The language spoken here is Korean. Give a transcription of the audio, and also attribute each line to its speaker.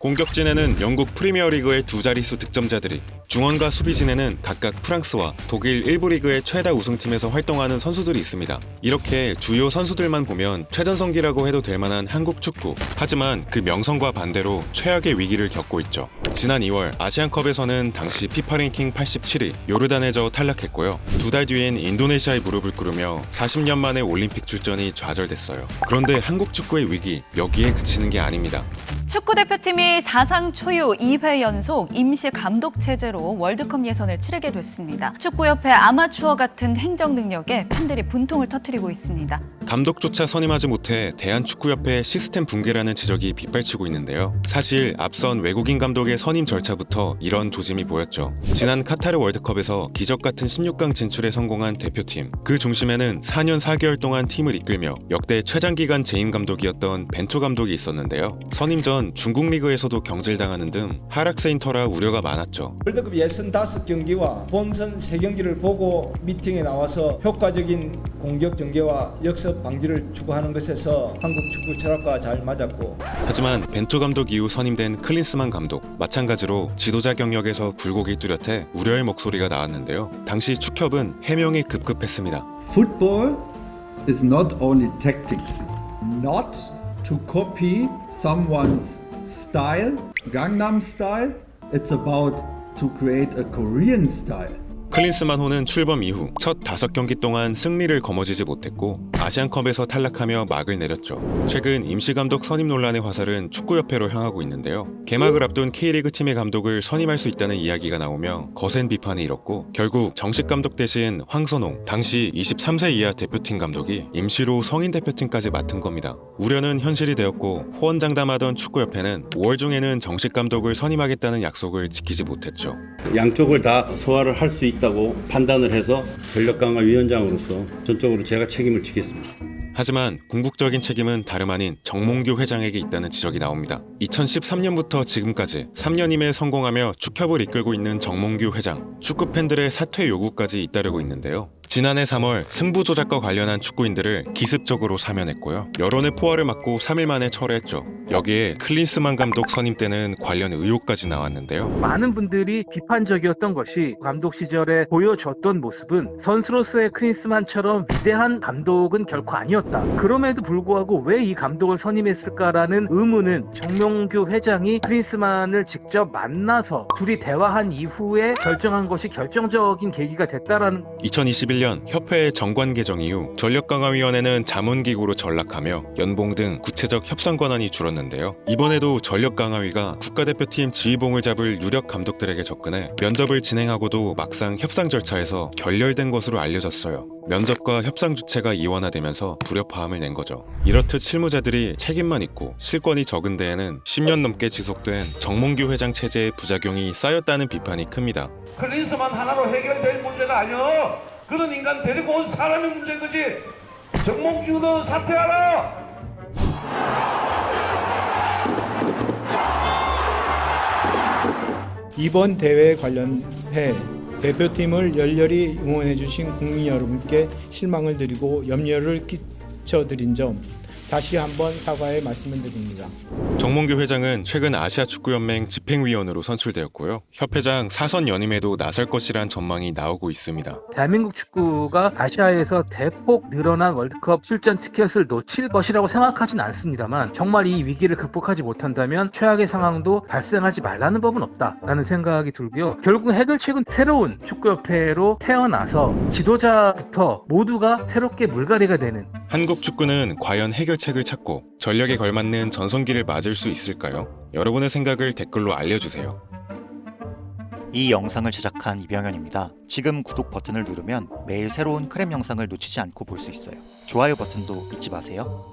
Speaker 1: 공격진에는 영국 프리미어리그의 두 자릿수 득점자들이, 중원과 수비진에는 각각 프랑스와 독일 1부 리그의 최다 우승팀에서 활동하는 선수들이 있습니다. 이렇게 주요 선수들만 보면 최전성기라고 해도 될 만한 한국 축구. 하지만 그 명성과 반대로 최악의 위기를 겪고 있죠. 지난 2월 아시안컵에서는 당시 피파 랭킹 87위 요르단에 져 탈락했고요. 두 달 뒤엔 인도네시아에 무릎을 꿇으며 40년 만에 올림픽 출전이 좌절됐어요. 그런데 한국 축구의 위기, 여기에 그치는 게 아닙니다.
Speaker 2: 축구 대표팀이 사상 초유 2회 연속 임시 감독 체제로 월드컵 예선을 치르게 됐습니다. 축구협회 아마추어 같은 행정 능력에 팬들이 분통을 터뜨리고 있습니다.
Speaker 1: 감독조차 선임하지 못해 대한축구협회 시스템 붕괴라는 지적이 빗발치고 있는데요. 사실 앞선 외국인 감독의 선임 절차부터 이런 조짐이 보였죠. 지난 카타르 월드컵에서 기적 같은 16강 진출에 성공한 대표팀. 그 중심에는 4년 4개월 동안 팀을 이끌며 역대 최장기간 재임 감독이었던 벤투 감독이 있었는데요. 선임 전 중국 리그에서도 경질당하는 등 하락세인 터라 우려가 많았죠.
Speaker 3: 월드컵 예선 5경기와 본선 3경기를 보고 미팅에 나와서 효과적인 공격 전개와 역습 방지를 추구하는 것에서 한국 축구 철학과 잘 맞았고,
Speaker 1: 하지만 벤투 감독 이후 선임된 클린스만 감독, 마찬가지로 지도자 경력에서 굴곡이 뚜렷해 우려의 목소리가 나왔는데요. 당시 축협은 해명이 급급했습니다.
Speaker 4: Football is not only tactics, not to copy someone's style, Gangnam style. It's about to create a Korean style.
Speaker 1: 클린스만 호는 출범 이후 첫 5경기 동안 승리를 거머쥐지 못했고 아시안컵에서 탈락하며 막을 내렸죠. 최근 임시감독 선임 논란의 화살은 축구협회로 향하고 있는데요. 개막을 앞둔 K리그 팀의 감독을 선임할 수 있다는 이야기가 나오며 거센 비판이 일었고, 결국 정식 감독 대신 황선홍, 당시 23세 이하 대표팀 감독이 임시로 성인 대표팀까지 맡은 겁니다. 우려는 현실이 되었고 호언장담하던 축구협회는 5월 중에는 정식 감독을 선임하겠다는 약속을 지키지 못했죠.
Speaker 5: 양쪽을 다 소화를 할 수 있다고 판단을 해서 전력강화위원장으로서 전적으로 제가 책임을 지겠습니다.
Speaker 1: 하지만 궁극적인 책임은 다름 아닌 정몽규 회장에게 있다는 지적이 나옵니다. 2013년부터 지금까지 3년임에 성공하며 축협을 이끌고 있는 정몽규 회장, 축구 팬들의 사퇴 요구까지 잇따르고 있는데요. 지난해 3월 승부 조작과 관련한 축구인들을 기습적으로 사면했고요. 여론의 포화를 맞고 3일 만에 철회했죠. 여기에 클린스만 감독 선임 때는 관련 의혹까지 나왔는데요.
Speaker 6: 많은 분들이 비판적이었던 것이, 감독 시절에 보여줬던 모습은 선수로서의 클린스만처럼 위대한 감독은 결코 아니었다. 그럼에도 불구하고 왜 이 감독을 선임했을까라는 의문은 정몽규 회장이 클린스만을 직접 만나서 둘이 대화한 이후에 결정한 것이 결정적인 계기가 됐다라는.
Speaker 1: 2021년 협회의 정관 개정 이후 전력강화위원회는 자문기구로 전락하며 연봉 등 구체적 협상 권한이 줄었는데요. 이번에도 전력강화위가 국가대표팀 지휘봉을 잡을 유력 감독들에게 접근해 면접을 진행하고도 막상 협상 절차에서 결렬된 것으로 알려졌어요. 면접과 협상 주체가 이원화되면서 불협화음을 낸 거죠. 이렇듯 실무자들이 책임만 있고 실권이 적은 데에는 10년 넘게 지속된 정몽규 회장 체제의 부작용이 쌓였다는 비판이 큽니다.
Speaker 7: 클린스만 하나로 해결될 문제가 아니야. 그런 인간 데리고 온 사람의 문제인 거지. 정몽규는 사퇴하라.
Speaker 3: 이번 대회에 관련해 대표팀을 열렬히 응원해주신 국민 여러분께 실망을 드리고 염려를 끼쳐드린 점 다시 한번 사과의 말씀을 드립니다.
Speaker 1: 정몽규 회장은 최근 아시아축구연맹 집행위원으로 선출되었고요. 협회장 사선 연임에도 나설 것이란 전망이 나오고 있습니다.
Speaker 6: 대한민국 축구가 아시아에서 대폭 늘어난 월드컵 출전 티켓을 놓칠 것이라고 생각하진 않습니다만, 정말 이 위기를 극복하지 못한다면 최악의 상황도 발생하지 말라는 법은 없다라는 생각이 들고요. 결국 해결책은 새로운 축구협회로 태어나서 지도자부터 모두가 새롭게 물갈이가 되는.
Speaker 1: 한국 축구는 과연 해결책을 찾고 전력에 걸맞는 전성기를 맞을 수 있을까요? 여러분의 생각을 댓글로 알려주세요.
Speaker 8: 이 영상을 제작한 이병현입니다. 지금 구독 버튼을 누르면 매일 새로운 크랩 영상을 놓치지 않고 볼 수 있어요. 좋아요 버튼도 잊지 마세요.